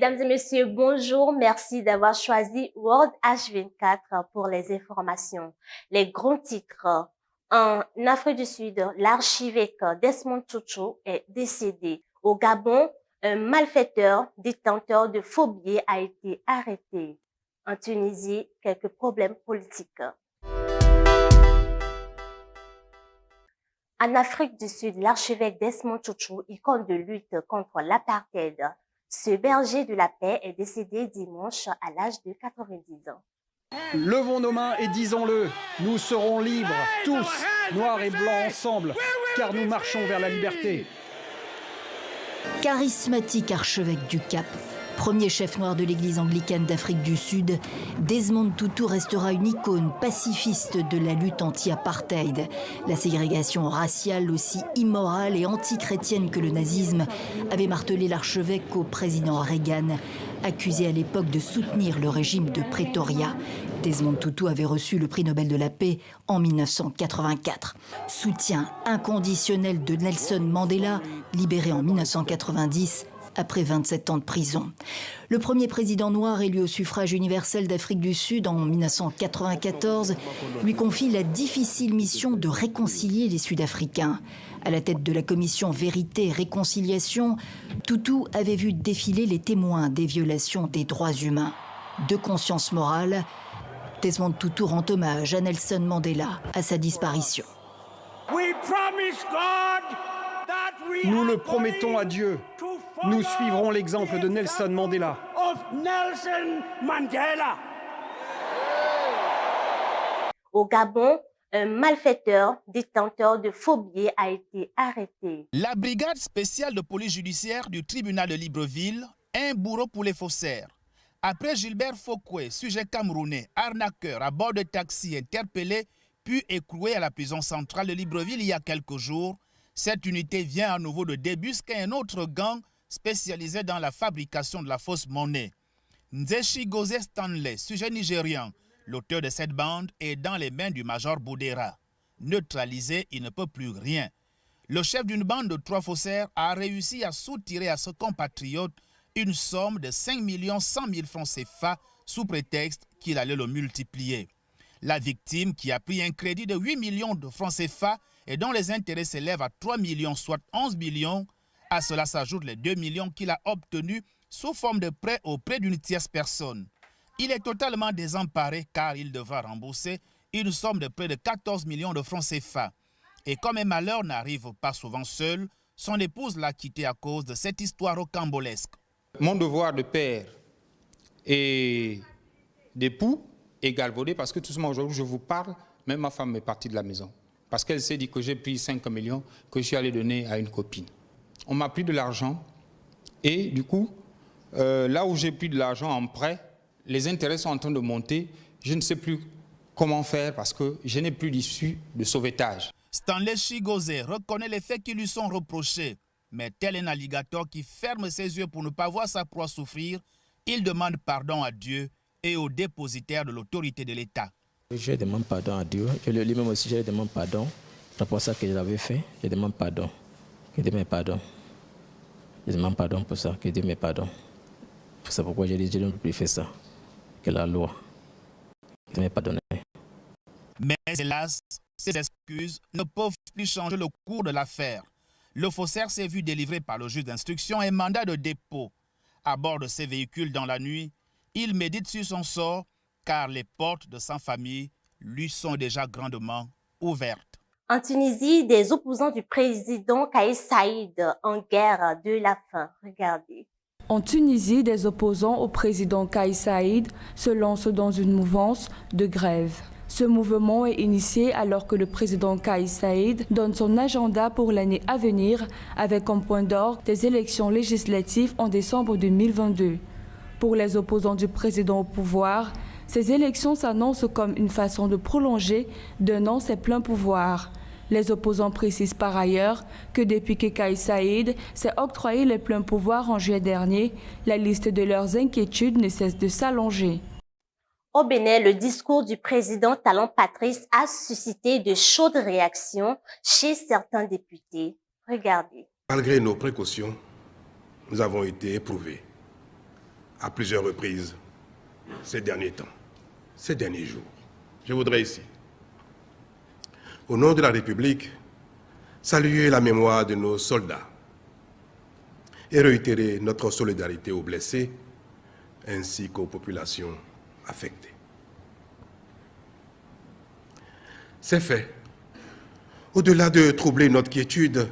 Mesdames et messieurs, bonjour. Merci d'avoir choisi World H24 pour les informations. Les grands titres. En Afrique du Sud, l'archevêque Desmond Tutu est décédé. Au Gabon, un malfaiteur détenteur de faux billets a été arrêté. En Tunisie, quelques problèmes politiques. En Afrique du Sud, l'archevêque Desmond Tutu, icône de lutte contre l'apartheid, ce berger de la paix est décédé dimanche à l'âge de 90 ans. Levons nos mains et disons-le, nous serons libres, tous, noirs et blancs ensemble, car nous marchons vers la liberté. Charismatique archevêque du Cap, premier chef noir de l'église anglicane d'Afrique du Sud, Desmond Tutu restera une icône pacifiste de la lutte anti-apartheid. La ségrégation raciale, aussi immorale et anti-chrétienne que le nazisme, avait martelé l'archevêque au président Reagan, accusé à l'époque de soutenir le régime de Pretoria. Desmond Tutu avait reçu le prix Nobel de la paix en 1984. Soutien inconditionnel de Nelson Mandela, libéré en 1990 après 27 ans de prison. Le premier président noir élu au suffrage universel d'Afrique du Sud en 1994 lui confie la difficile mission de réconcilier les Sud-Africains. À la tête de la commission Vérité et Réconciliation, Tutu avait vu défiler les témoins des violations des droits humains. De conscience morale, Desmond Tutu rend hommage à Nelson Mandela à sa disparition. Nous le promettons à Dieu. Nous suivrons l'exemple de Nelson Mandela. Au Gabon, un malfaiteur détenteur de faux billets a été arrêté. La brigade spéciale de police judiciaire du tribunal de Libreville, un bourreau pour les faussaires. Après Gilbert Fokwe, sujet camerounais, arnaqueur à bord de taxi interpellé, puis écroué à la prison centrale de Libreville il y a quelques jours, cette unité vient à nouveau de débusquer un autre gang spécialisé dans la fabrication de la fausse monnaie. Nzeshi Goze Stanley, sujet nigérian, l'auteur de cette bande, est dans les mains du major Boudera. Neutralisé, il ne peut plus rien. Le chef d'une bande de 3 faussaires a réussi à soutirer à ce compatriote une somme de 5 100 000 francs CFA sous prétexte qu'il allait le multiplier. La victime, qui a pris un crédit de 8 millions de francs CFA et dont les intérêts s'élèvent à 3 millions, soit 11 millions, à cela s'ajoutent les 2 millions qu'il a obtenus sous forme de prêt auprès d'une tierce personne. Il est totalement désemparé car il devra rembourser une somme de près de 14 millions de francs CFA. Et comme un malheur n'arrive pas souvent seul, son épouse l'a quitté à cause de cette histoire rocambolesque. Mon devoir de père et d'époux est galvaudé parce que tout simplement aujourd'hui je vous parle, même ma femme est partie de la maison. Parce qu'elle s'est dit que j'ai pris 5 millions que je suis allé donner à une copine. On m'a pris de l'argent et du coup, là où j'ai pris de l'argent en prêt, les intérêts sont en train de monter. Je ne sais plus comment faire parce que je n'ai plus d'issue de sauvetage. Stanley Chigoze reconnaît les faits qui lui sont reprochés. Mais tel un alligator qui ferme ses yeux pour ne pas voir sa proie souffrir, il demande pardon à Dieu et aux dépositaires de l'autorité de l'État. Je demande pardon à Dieu. Lui-même aussi, je demande pardon. C'est pour ça que je l'avais fait. Je demande pardon. Que Dieu me pardonne. Je demande pardon pour ça. Que Dieu me pardonne. C'est pourquoi j'ai dit je ne peux plus faire ça. Que la loi. Que Dieu me pardonne. Mais hélas, ces excuses ne peuvent plus changer le cours de l'affaire. Le faussaire s'est vu délivré par le juge d'instruction un mandat de dépôt. À bord de ses véhicules dans la nuit, il médite sur son sort car les portes de sa famille lui sont déjà grandement ouvertes. En Tunisie, des opposants du président Kais Saïd en guerre de la faim. Regardez. En Tunisie, des opposants au président Kais Saïd se lancent dans une mouvance de grève. Ce mouvement est initié alors que le président Kais Saïd donne son agenda pour l'année à venir avec comme point d'orgue des élections législatives en décembre 2022. Pour les opposants du président au pouvoir, ces élections s'annoncent comme une façon de prolonger d'un an ses pleins pouvoirs. Les opposants précisent par ailleurs que depuis que Kais Saïd s'est octroyé les pleins pouvoirs en juillet dernier, la liste de leurs inquiétudes ne cesse de s'allonger. Au Bénin, le discours du président Talon Patrice a suscité de chaudes réactions chez certains députés. Regardez. Malgré nos précautions, nous avons été éprouvés. à plusieurs reprises ces derniers temps, ces derniers jours. Je voudrais ici, au nom de la République, saluer la mémoire de nos soldats et réitérer notre solidarité aux blessés ainsi qu'aux populations affectées. Ces faits, au-delà de troubler notre quiétude,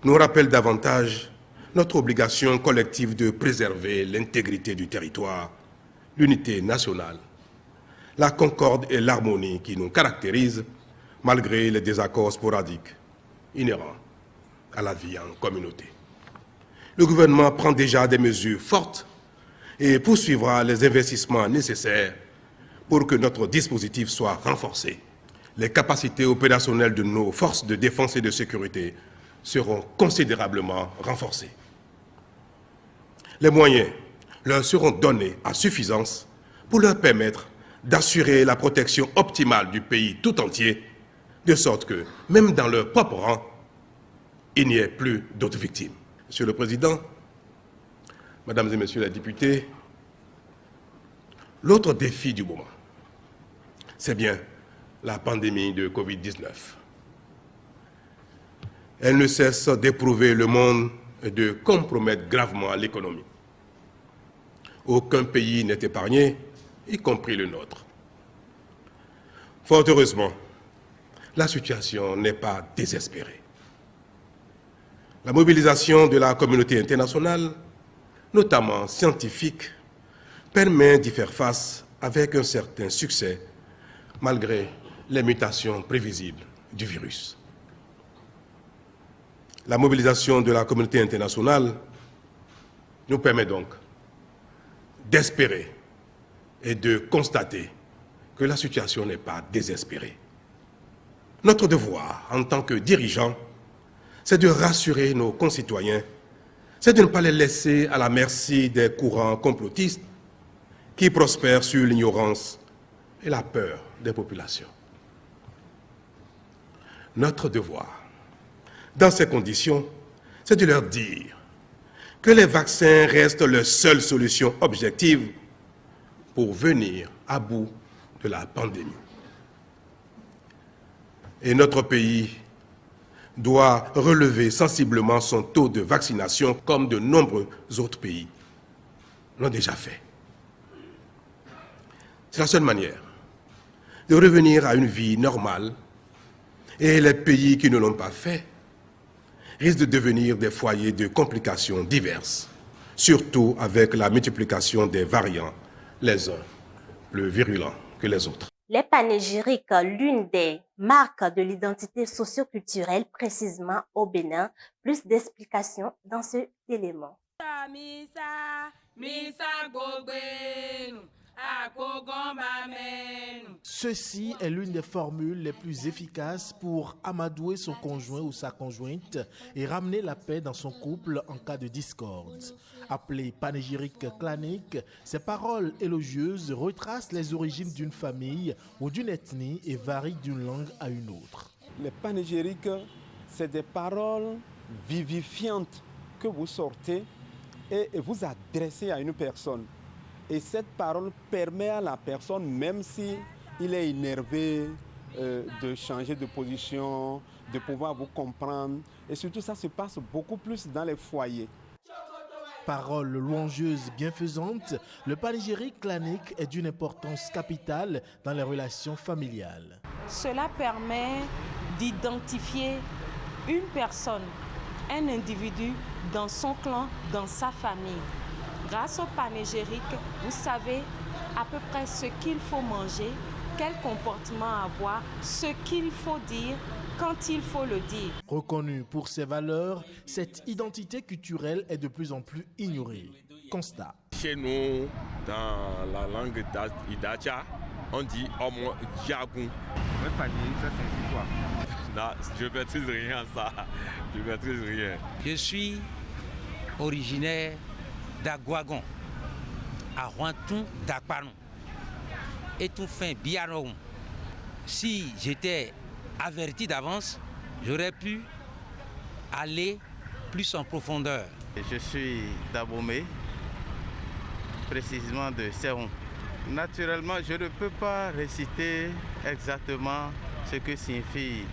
nous rappellent davantage notre obligation collective de préserver l'intégrité du territoire, l'unité nationale, la concorde et l'harmonie qui nous caractérisent malgré les désaccords sporadiques inhérents à la vie en communauté. Le gouvernement prend déjà des mesures fortes et poursuivra les investissements nécessaires pour que notre dispositif soit renforcé. Les capacités opérationnelles de nos forces de défense et de sécurité seront considérablement renforcées. Les moyens leur seront donnés à suffisance pour leur permettre d'assurer la protection optimale du pays tout entier, de sorte que, même dans leur propre rang, il n'y ait plus d'autres victimes. Monsieur le Président, Mesdames et Messieurs les députés, l'autre défi du moment, c'est bien la pandémie de Covid-19. Elle ne cesse d'éprouver le monde et de compromettre gravement l'économie. Aucun pays n'est épargné, y compris le nôtre. Fort heureusement, la situation n'est pas désespérée. La mobilisation de la communauté internationale, notamment scientifique, permet d'y faire face avec un certain succès, malgré les mutations prévisibles du virus. La mobilisation de la communauté internationale nous permet donc d'espérer et de constater que la situation n'est pas désespérée. Notre devoir en tant que dirigeants, c'est de rassurer nos concitoyens, c'est de ne pas les laisser à la merci des courants complotistes qui prospèrent sur l'ignorance et la peur des populations. Notre devoir, dans ces conditions, c'est de leur dire que les vaccins restent leur seule solution objective pour venir à bout de la pandémie. Et notre pays doit relever sensiblement son taux de vaccination comme de nombreux autres pays l'ont déjà fait. C'est la seule manière de revenir à une vie normale, et les pays qui ne l'ont pas fait risquent de devenir des foyers de complications diverses, surtout avec la multiplication des variants, les uns plus virulents que les autres. Les panégyriques, l'une des marques de l'identité socioculturelle, précisément au Bénin. Plus d'explications dans cet élément. Ceci est l'une des formules les plus efficaces pour amadouer son conjoint ou sa conjointe et ramener la paix dans son couple en cas de discorde. Appelées panégyriques claniques, ces paroles élogieuses retracent les origines d'une famille ou d'une ethnie et varient d'une langue à une autre. Les panégyriques, c'est des paroles vivifiantes que vous sortez et vous adressez à une personne. Et cette parole permet à la personne, même si il est énervé, de changer de position, de pouvoir vous comprendre. Et surtout, ça se passe beaucoup plus dans les foyers. Parole louangeuse bienfaisante, le panégyrique clanique est d'une importance capitale dans les relations familiales. Cela permet d'identifier une personne, un individu dans son clan, dans sa famille. Grâce au panégyrique, vous savez à peu près ce qu'il faut manger, quel comportement avoir, ce qu'il faut dire, quand il faut le dire. Reconnue pour ses valeurs, cette identité culturelle est de plus en plus ignorée. Constat. Chez nous, dans la langue d'Idacha, on dit Omo Diagoun. Votre famille, ça signifie quoi? Non, je ne maîtrise rien ça. Je ne maîtrise rien. Je suis originaire d'Aguagon, à Rouantoun d'Akpanou, et tout fin Biaron. Si j'étais averti d'avance, j'aurais pu aller plus en profondeur. Je suis d'Abomey, précisément de Seron. Naturellement, je ne peux pas réciter exactement ce que signifie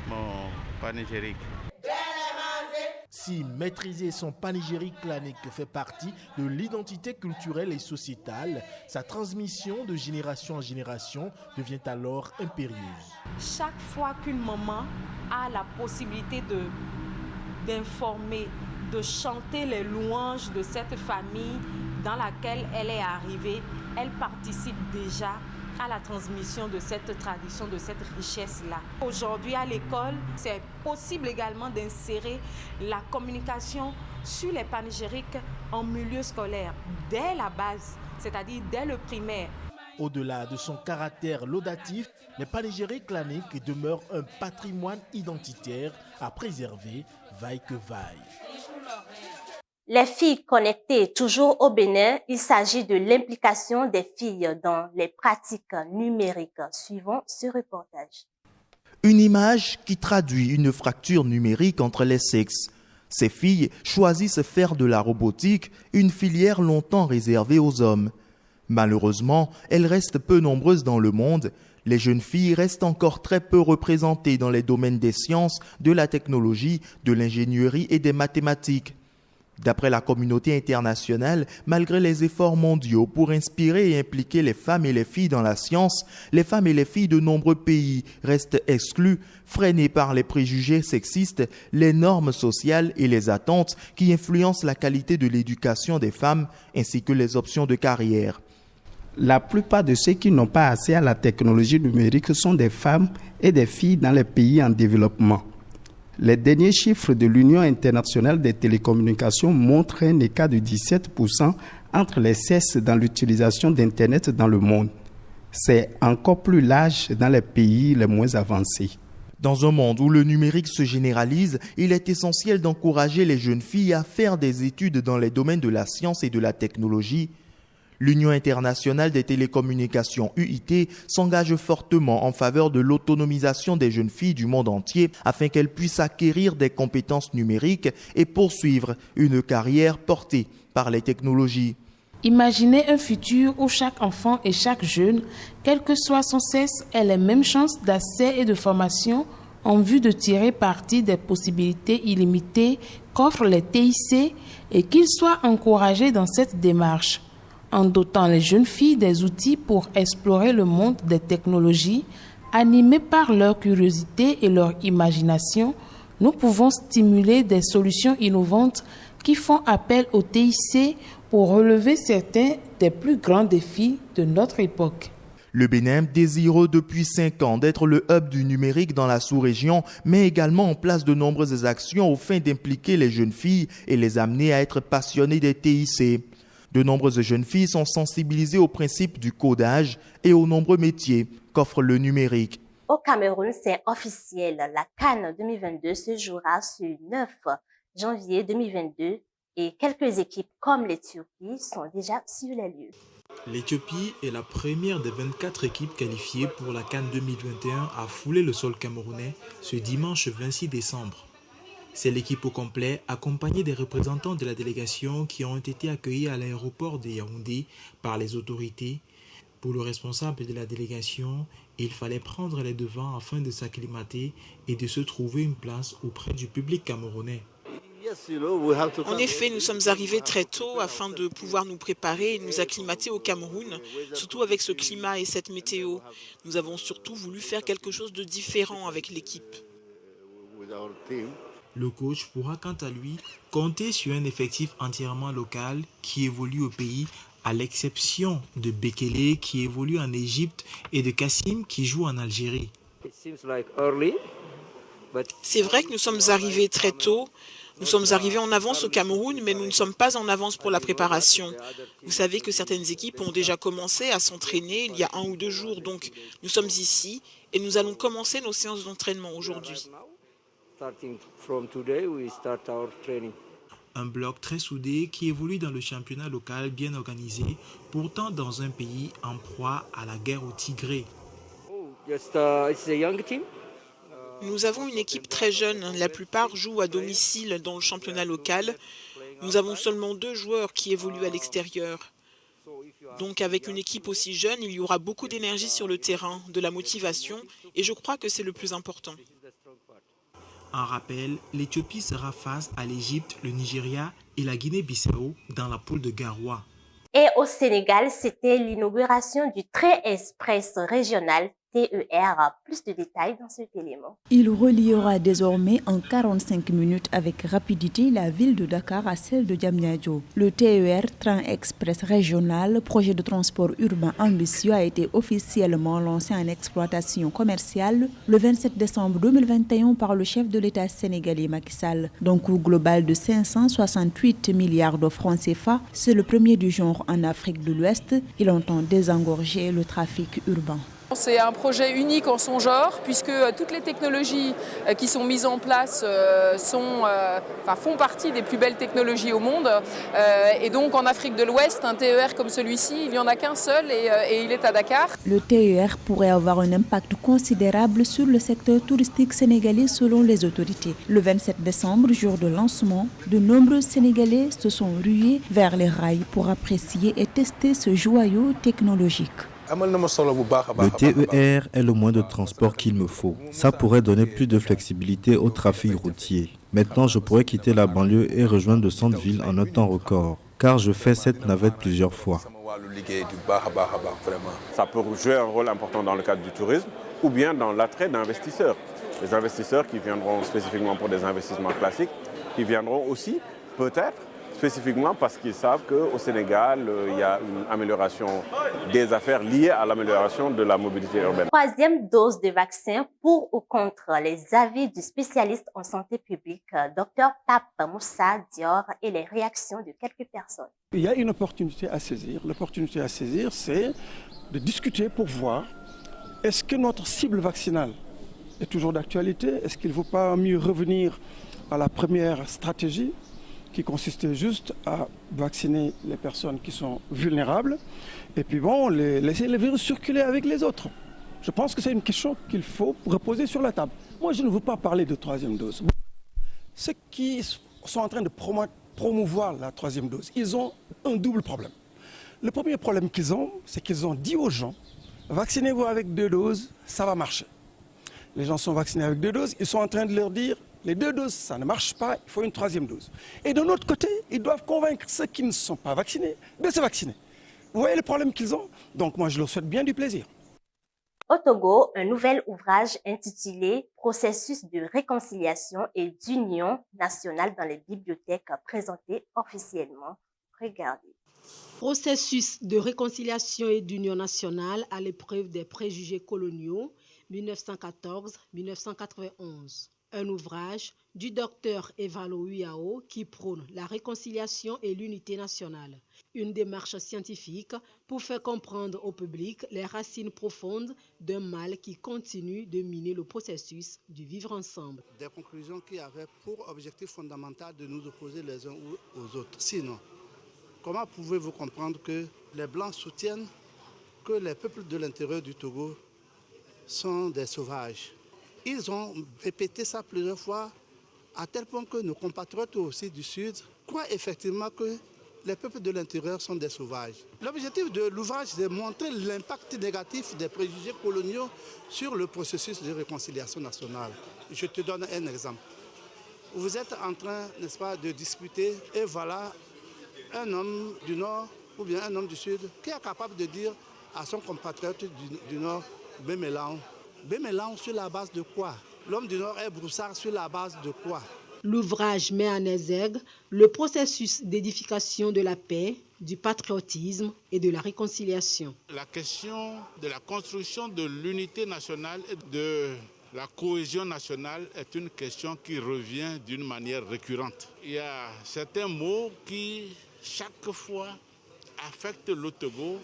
mon panégyrique. Si maîtriser son panégyrique clanique fait partie de l'identité culturelle et sociétale, sa transmission de génération en génération devient alors impérieuse. Chaque fois qu'une maman a la possibilité d'informer, de chanter les louanges de cette famille dans laquelle elle est arrivée, elle participe déjà à la transmission de cette tradition, de cette richesse-là. Aujourd'hui, à l'école, c'est possible également d'insérer la communication sur les panégyriques en milieu scolaire, dès la base, c'est-à-dire dès le primaire. Au-delà de son caractère laudatif, les panégyriques claniques demeurent un patrimoine identitaire à préserver, vaille que vaille. Les filles connectées, toujours au Bénin, il s'agit de l'implication des filles dans les pratiques numériques. Suivons ce reportage. Une image qui traduit une fracture numérique entre les sexes. Ces filles choisissent faire de la robotique une filière longtemps réservée aux hommes. Malheureusement, elles restent peu nombreuses dans le monde. Les jeunes filles restent encore très peu représentées dans les domaines des sciences, de la technologie, de l'ingénierie et des mathématiques. D'après la communauté internationale, malgré les efforts mondiaux pour inspirer et impliquer les femmes et les filles dans la science, les femmes et les filles de nombreux pays restent exclues, freinées par les préjugés sexistes, les normes sociales et les attentes qui influencent la qualité de l'éducation des femmes ainsi que les options de carrière. La plupart de ceux qui n'ont pas accès à la technologie numérique sont des femmes et des filles dans les pays en développement. Les derniers chiffres de l'Union internationale des télécommunications montrent un écart de 17% entre les sexes dans l'utilisation d'Internet dans le monde. C'est encore plus large dans les pays les moins avancés. Dans un monde où le numérique se généralise, il est essentiel d'encourager les jeunes filles à faire des études dans les domaines de la science et de la technologie. L'Union internationale des télécommunications UIT s'engage fortement en faveur de l'autonomisation des jeunes filles du monde entier afin qu'elles puissent acquérir des compétences numériques et poursuivre une carrière portée par les technologies. Imaginez un futur où chaque enfant et chaque jeune, quel que soit son sexe, ait les mêmes chances d'accès et de formation en vue de tirer parti des possibilités illimitées qu'offrent les TIC et qu'ils soient encouragés dans cette démarche. En dotant les jeunes filles des outils pour explorer le monde des technologies, animées par leur curiosité et leur imagination, nous pouvons stimuler des solutions innovantes qui font appel au TIC pour relever certains des plus grands défis de notre époque. Le Bénin, désireux depuis 5 ans d'être le hub du numérique dans la sous-région, met également en place de nombreuses actions aux fins d'impliquer les jeunes filles et les amener à être passionnées des TIC. De nombreuses jeunes filles sont sensibilisées au principe du codage et aux nombreux métiers qu'offre le numérique. Au Cameroun, c'est officiel. La CAN 2022 se jouera ce 9 janvier 2022 et quelques équipes comme l'Éthiopie sont déjà sur les lieux. L'Éthiopie est la première des 24 équipes qualifiées pour la CAN 2021 à fouler le sol camerounais ce dimanche 26 décembre. C'est l'équipe au complet, accompagnée des représentants de la délégation qui ont été accueillis à l'aéroport de Yaoundé par les autorités. Pour le responsable de la délégation, il fallait prendre les devants afin de s'acclimater et de se trouver une place auprès du public camerounais. En effet, nous sommes arrivés très tôt afin de pouvoir nous préparer et nous acclimater au Cameroun, surtout avec ce climat et cette météo. Nous avons surtout voulu faire quelque chose de différent avec l'équipe. Le coach pourra quant à lui compter sur un effectif entièrement local qui évolue au pays, à l'exception de Bekele qui évolue en Égypte et de Kassim qui joue en Algérie. C'est vrai que nous sommes arrivés très tôt. Nous sommes arrivés en avance au Cameroun, mais nous ne sommes pas en avance pour la préparation. Vous savez que certaines équipes ont déjà commencé à s'entraîner il y a 1 ou 2 jours, donc nous sommes ici et nous allons commencer nos séances d'entraînement aujourd'hui. Un bloc très soudé qui évolue dans le championnat local bien organisé, pourtant dans un pays en proie à la guerre au Tigré. Nous avons une équipe très jeune, la plupart jouent à domicile dans le championnat local. Nous avons seulement 2 joueurs qui évoluent à l'extérieur. Donc avec une équipe aussi jeune, il y aura beaucoup d'énergie sur le terrain, de la motivation, et je crois que c'est le plus important. En rappel, l'Éthiopie sera face à l'Égypte, le Nigeria et la Guinée-Bissau dans la poule de Garoua. Et au Sénégal, c'était l'inauguration du train express régional TER. Plus de détails dans cet élément. Il reliera désormais en 45 minutes avec rapidité la ville de Dakar à celle de Diamniadio. Le TER, train express régional, projet de transport urbain ambitieux, a été officiellement lancé en exploitation commerciale le 27 décembre 2021 par le chef de l'État sénégalais Macky Sall. D'un coût global de 568 milliards de francs CFA, c'est le premier du genre en Afrique de l'Ouest. Il entend désengorger le trafic urbain. C'est un projet unique en son genre puisque toutes les technologies qui sont mises en place font partie des plus belles technologies au monde. Et donc en Afrique de l'Ouest, un TER comme celui-ci, il n'y en a qu'un seul et il est à Dakar. Le TER pourrait avoir un impact considérable sur le secteur touristique sénégalais selon les autorités. Le 27 décembre, jour de lancement, de nombreux Sénégalais se sont rués vers les rails pour apprécier et tester ce joyau technologique. Le TER est le moyen de transport qu'il me faut. Ça pourrait donner plus de flexibilité au trafic routier. Maintenant, je pourrais quitter la banlieue et rejoindre le centre-ville en un temps record, car je fais cette navette plusieurs fois. Ça peut jouer un rôle important dans le cadre du tourisme ou bien dans l'attrait d'investisseurs. Les investisseurs qui viendront spécifiquement pour des investissements classiques, qui viendront aussi peut-être spécifiquement parce qu'ils savent qu'au Sénégal, il y a une amélioration des affaires liées à l'amélioration de la mobilité urbaine. Troisième dose de vaccin pour ou contre les avis du spécialiste en santé publique, Dr Pape Moussa Dior, et les réactions de quelques personnes. Il y a une opportunité à saisir. L'opportunité à saisir, c'est de discuter pour voir est-ce que notre cible vaccinale est toujours d'actualité? Est-ce qu'il ne vaut pas mieux revenir à la première stratégie qui consistait juste à vacciner les personnes qui sont vulnérables et puis laisser le virus circuler avec les autres. Je pense que c'est une question qu'il faut reposer sur la table. Moi, je ne veux pas parler de troisième dose. Ceux qui sont en train de promouvoir la troisième dose, ils ont un double problème. Le premier problème qu'ils ont, c'est qu'ils ont dit aux gens, vaccinez-vous avec 2 doses, ça va marcher. Les gens sont vaccinés avec 2 doses, ils sont en train de leur dire, les 2 doses, ça ne marche pas, il faut une 3e dose. Et de l'autre côté, ils doivent convaincre ceux qui ne sont pas vaccinés de se vacciner. Vous voyez le problème qu'ils ont? Donc moi, je leur souhaite bien du plaisir. Au Togo, un nouvel ouvrage intitulé « Processus de réconciliation et d'union nationale dans les bibliothèques » présenté officiellement. Regardez. Processus de réconciliation et d'union nationale à l'épreuve des préjugés coloniaux 1914-1991. Un ouvrage du docteur Evalo Uyao qui prône la réconciliation et l'unité nationale. Une démarche scientifique pour faire comprendre au public les racines profondes d'un mal qui continue de miner le processus du vivre ensemble. Des conclusions qui avaient pour objectif fondamental de nous opposer les uns aux autres. Sinon, comment pouvez-vous comprendre que les Blancs soutiennent que les peuples de l'intérieur du Togo sont des sauvages? Ils ont répété ça plusieurs fois, à tel point que nos compatriotes aussi du Sud croient effectivement que les peuples de l'intérieur sont des sauvages. L'objectif de l'ouvrage, c'est de montrer l'impact négatif des préjugés coloniaux sur le processus de réconciliation nationale. Je te donne un exemple. Vous êtes en train, n'est-ce pas, de discuter et voilà un homme du Nord ou bien un homme du Sud qui est capable de dire à son compatriote du Nord, Bémélaon. Bémélaon sur la base de quoi? L'homme du Nord est Broussard sur la base de quoi? L'ouvrage met en exergue le processus d'édification de la paix, du patriotisme et de la réconciliation. La question de la construction de l'unité nationale et de la cohésion nationale est une question qui revient d'une manière récurrente. Il y a certains mots qui, chaque fois, affectent le Togo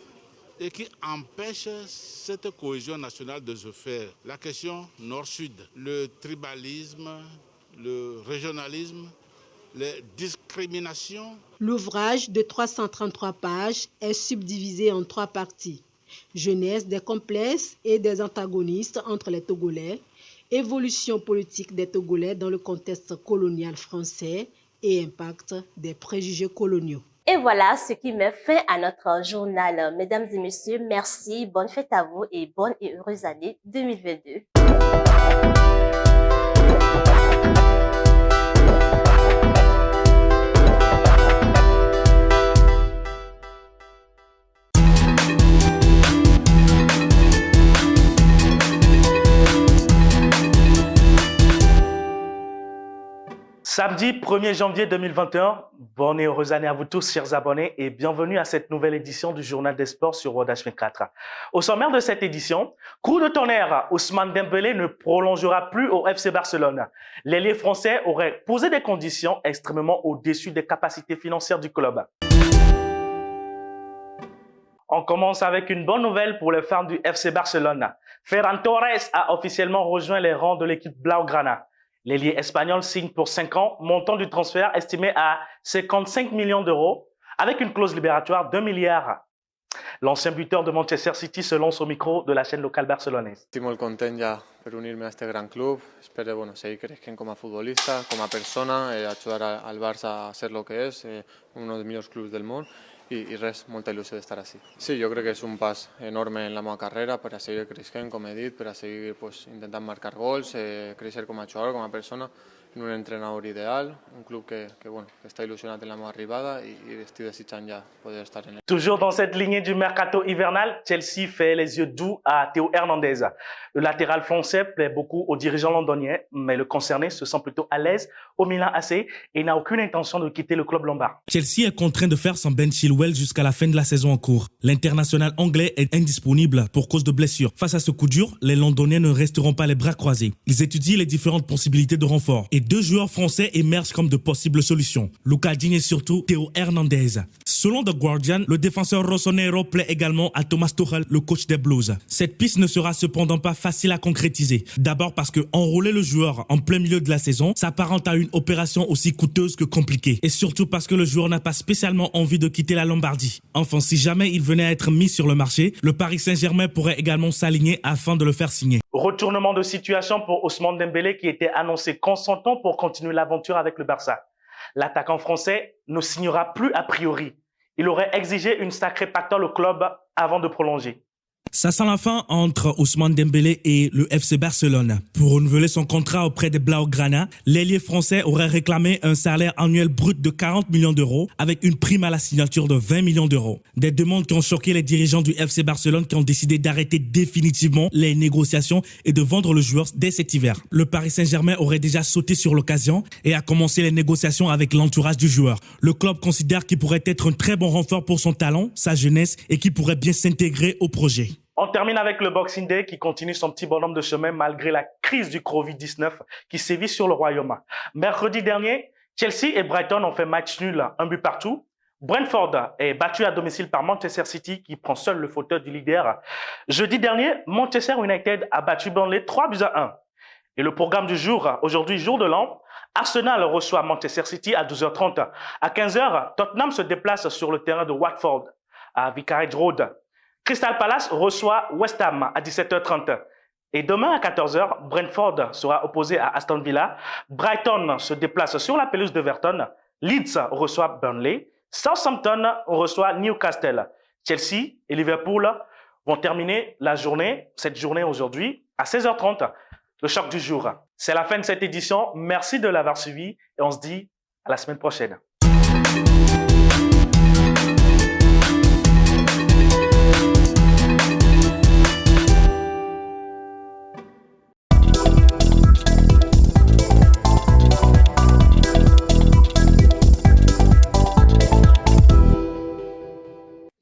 et qui empêche cette cohésion nationale de se faire. La question nord-sud, le tribalisme, le régionalisme, les discriminations. L'ouvrage de 333 pages est subdivisé en 3 parties. Jeunesse des complexes et des antagonistes entre les Togolais, évolution politique des Togolais dans le contexte colonial français et impact des préjugés coloniaux. Et voilà ce qui met fin à notre journal. Mesdames et messieurs, merci, bonne fête à vous et bonne et heureuse année 2022. Samedi 1er janvier 2021, bonne et heureuse année à vous tous, chers abonnés, et bienvenue à cette nouvelle édition du Journal des Sports sur World H24. Au sommaire de cette édition, coup de tonnerre, Ousmane Dembélé ne prolongera plus au FC Barcelone. L'ailier français aurait posé des conditions extrêmement au-dessus des capacités financières du club. On commence avec une bonne nouvelle pour les fans du FC Barcelone. Ferran Torres a officiellement rejoint les rangs de l'équipe Blaugrana. L'ailier espagnol signe pour 5 ans, montant du transfert estimé à 55 millions d'euros, avec une clause libératoire d'1 milliard. L'ancien buteur de Manchester City se lance au micro de la chaîne locale barcelonaise. Estoy muy contento ya por unirme a este gran club. Espero seguir creciendo como futbolista, como persona, ayudar al Barça a ser lo que es, uno de los mejores clubes del mundo. Y res, molta ilusión de estar así. Sí, yo creo que es un pas enorme en la meva carrera para seguir creciendo, como he dit, para seguir intentando marcar gols, crecer como jugador, como persona, en un entrenador ideal, un club que está ilusionado en la meva arribada y estoy desitjant ya poder estar en él. Toujours dans cette lignée du mercato hivernal, Chelsea fait les yeux doux à Théo Hernandez. Le latéral français plaît beaucoup aux dirigeants londoniens, mais le concerné se sent plutôt à l'aise au Milan AC et n'a aucune intention de quitter le club lombard. Chelsea est contraint de faire son Ben Chilwell jusqu'à la fin de la saison en cours. L'international anglais est indisponible pour cause de blessure. Face à ce coup dur, les Londoniens ne resteront pas les bras croisés. Ils étudient les différentes possibilités de renfort. Et 2 joueurs français émergent comme de possibles solutions. Luka Digne et surtout Théo Hernandez. Selon The Guardian, le défenseur rossonero plaît également à Thomas Tuchel, le coach des Blues. Cette piste ne sera cependant pas facile à concrétiser. D'abord parce que enrôler le joueur en plein milieu de la saison s'apparente à une opération aussi coûteuse que compliquée. Et surtout parce que le joueur n'a pas spécialement envie de quitter la Lombardie. Enfin, si jamais il venait à être mis sur le marché, le Paris Saint-Germain pourrait également s'aligner afin de le faire signer. Retournement de situation pour Ousmane Dembélé qui était annoncé consentant pour continuer l'aventure avec le Barça. L'attaquant français ne signera plus a priori. Il aurait exigé une sacrée pactole au club avant de prolonger. Ça sent la fin entre Ousmane Dembélé et le FC Barcelone. Pour renouveler son contrat auprès des Blaugrana, l'ailier français aurait réclamé un salaire annuel brut de 40 millions d'euros avec une prime à la signature de 20 millions d'euros. Des demandes qui ont choqué les dirigeants du FC Barcelone qui ont décidé d'arrêter définitivement les négociations et de vendre le joueur dès cet hiver. Le Paris Saint-Germain aurait déjà sauté sur l'occasion et a commencé les négociations avec l'entourage du joueur. Le club considère qu'il pourrait être un très bon renfort pour son talent, sa jeunesse et qui pourrait bien s'intégrer au projet. On termine avec le Boxing Day qui continue son petit bonhomme de chemin malgré la crise du Covid-19 qui sévit sur le royaume. Mercredi dernier, Chelsea et Brighton ont fait match nul, 1 but partout. Brentford est battu à domicile par Manchester City qui prend seul le fauteuil du leader. Jeudi dernier, Manchester United a battu Burnley 3-1. Et le programme du jour, aujourd'hui jour de l'an, Arsenal reçoit Manchester City à 12h30. À 15h, Tottenham se déplace sur le terrain de Watford à Vicarage Road. Crystal Palace reçoit West Ham à 17h30. Et demain à 14h, Brentford sera opposé à Aston Villa. Brighton se déplace sur la pelouse d'Everton. Leeds reçoit Burnley. Southampton reçoit Newcastle. Chelsea et Liverpool vont terminer cette journée aujourd'hui à 16h30. Le choc du jour. C'est la fin de cette édition. Merci de l'avoir suivi et on se dit à la semaine prochaine.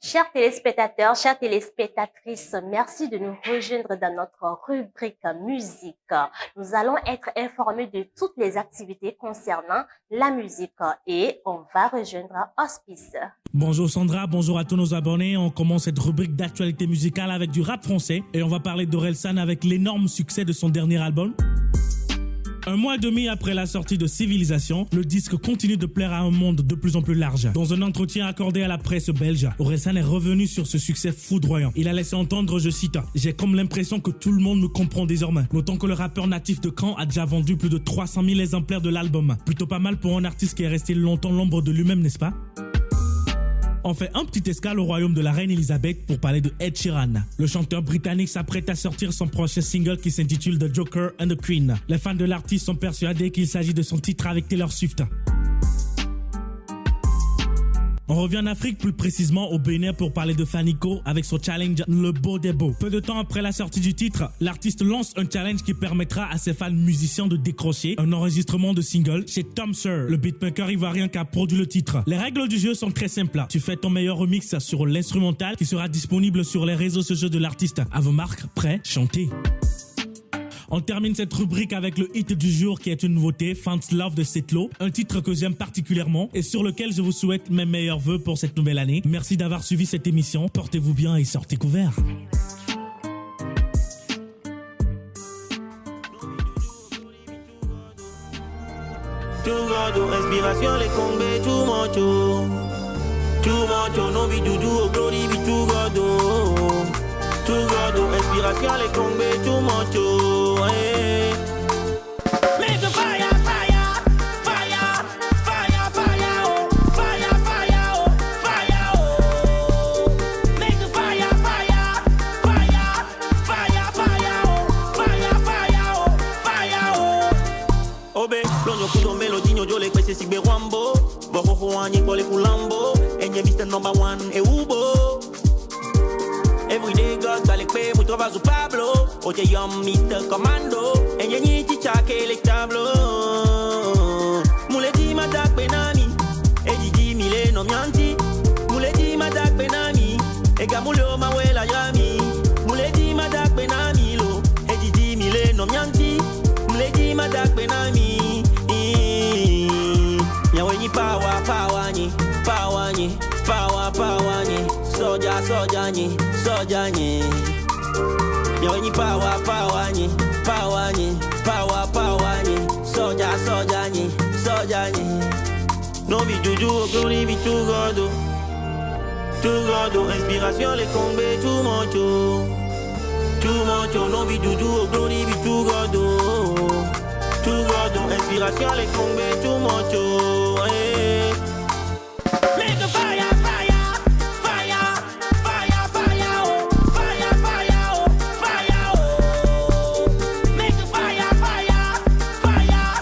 Chers téléspectateurs, chères téléspectatrices, merci de nous rejoindre dans notre rubrique musique. Nous allons être informés de toutes les activités concernant la musique et on va rejoindre Hospice. Bonjour Sandra, bonjour à tous nos abonnés. On commence cette rubrique d'actualité musicale avec du rap français et on va parler d'Orelsan avec l'énorme succès de son dernier album. Un mois et demi après la sortie de Civilisation, le disque continue de plaire à un monde de plus en plus large. Dans un entretien accordé à la presse belge, Orelsan est revenu sur ce succès foudroyant. Il a laissé entendre, je cite, « J'ai comme l'impression que tout le monde me comprend désormais. » Notons que le rappeur natif de Caen a déjà vendu plus de 300 000 exemplaires de l'album. Plutôt pas mal pour un artiste qui est resté longtemps l'ombre de lui-même, n'est-ce pas ? On fait un petit escale au royaume de la reine Elisabeth pour parler de Ed Sheeran. Le chanteur britannique s'apprête à sortir son prochain single qui s'intitule The Joker and the Queen. Les fans de l'artiste sont persuadés qu'il s'agit de son titre avec Taylor Swift. On revient en Afrique, plus précisément au Bénin, pour parler de Fanico avec son challenge Le Beau des Beaux. Peu de temps après la sortie du titre, l'artiste lance un challenge qui permettra à ses fans musiciens de décrocher un enregistrement de single chez Tom Sir, le beatmaker ivoirien qui a produit le titre. Les règles du jeu sont très simples. Tu fais ton meilleur remix sur l'instrumental qui sera disponible sur les réseaux sociaux de l'artiste. À vos marques, prêts, chantez. On termine cette rubrique avec le hit du jour qui est une nouveauté, Fans Love de Setlo, un titre que j'aime particulièrement et sur lequel je vous souhaite mes meilleurs vœux pour cette nouvelle année. Merci d'avoir suivi cette émission, portez-vous bien et sortez couverts. Tout respiration, les combés, tout manteau. Tout manteau, non, bi doudou, glory, bi tout gado. Tout gado, respiration, les combés, tout manteau. Make the fire, fire, fire, fire, fire, oh, fire, fire, oh, fire, oh. Make the fire, fire, fire, fire, fire, oh, fire, fire, oh, fire, oh. Obe, lonyo kudo melody nyojo le kwese sigbe wambo. Boko wanyi kole kulambo. Enye Mr. Number 1 e ubo. Everyday God dale pe mu travazo Pablo. Oje yom Mr. Commando. Enye ni chichake le tableau. Mule di madak benami. Eji di mile no mianti. Mule di madak benami. Ega mule o mawela yami. Mule di madak benami lo. Eji di mile no mianti. Mule di madak benami. Nyawe ni power, power ni. Power ni. Power, power ni. Soja, soja ni. Soja ni. Nyawe ni power, power ni. Power ni. Power, power ni. Soja, soja ni. Soja ni. No bi juju, glory bi tout gado. Tout gado, inspiration, les combés, tout manteau. Tout manteau, no bi juju, glory bi tout gado. Tout gado, inspiration, les combés, tout manteau. Make the fire, fire, fire, fire, fire, oh, fire, fire, oh, fire, oh. Make the fire, fire, fire,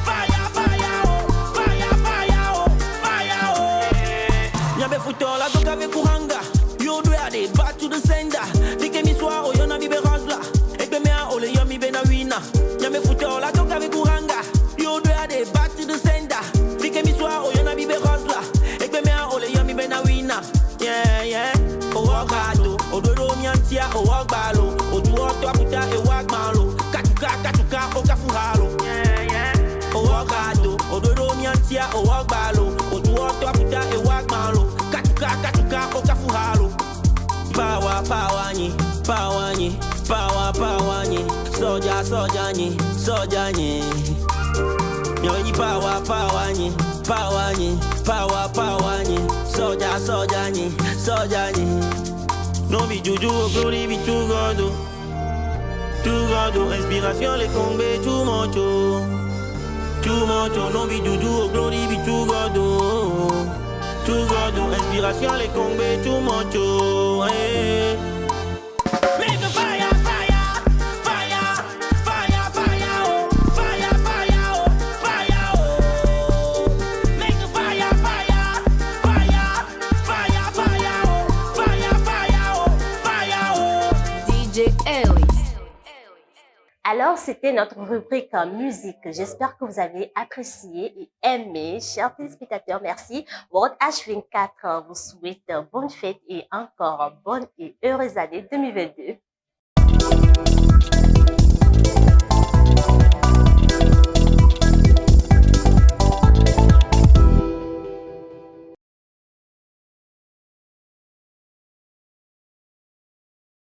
fire, fire, oh, fire, fire, oh, fire, oh. Nyabe futola doka ve kuranga. You do ade back to the sender. Dike mi soir o yona mi be rasla. Ekbe me a ole yo mi be na wina. Nyabe futola doka ve kuranga. You do ade back to the sender. Dike mi soir o yona mi be rasla. Ekbe me a ole yo mi be na wina. Yeah, yeah. O wakado, o dodo mi antia, o wakbalo. O duo to aputa e wakmalo. Katuka, katuka, o kafuhalo. Yeah, yeah. O wakado, o dodo mi antia, o wakbalo. O duo to aputa e wakmalo. Katuka, katuka, o kafuhalo. Power, power ni, power ni, power, power ni. Soja, soja ni, soja ni. Nyawe ni power, power ni, power ni, power, power ni. Soja, soja ni, soja ni. No bi juju, glory bi tout gado. Tout gado, inspiration, les combés, tout manteau. Tout manteau, no bi juju, glory bi tout gado. Tout gado, inspiration, les combés, tout manteau. Make the fire, fire, fire, fire, fire, oh, fire, fire, oh, fire, oh. Make the fire, fire, fire, fire, fire, oh, fire, fire, oh, fire, oh. DJ Ellis. Alors, c'était notre rubrique musique. J'espère que vous avez apprécié et aimé. Chers téléspectateurs, merci. World H24 vous souhaite bonne fête et encore bonne et heureuse année 2022.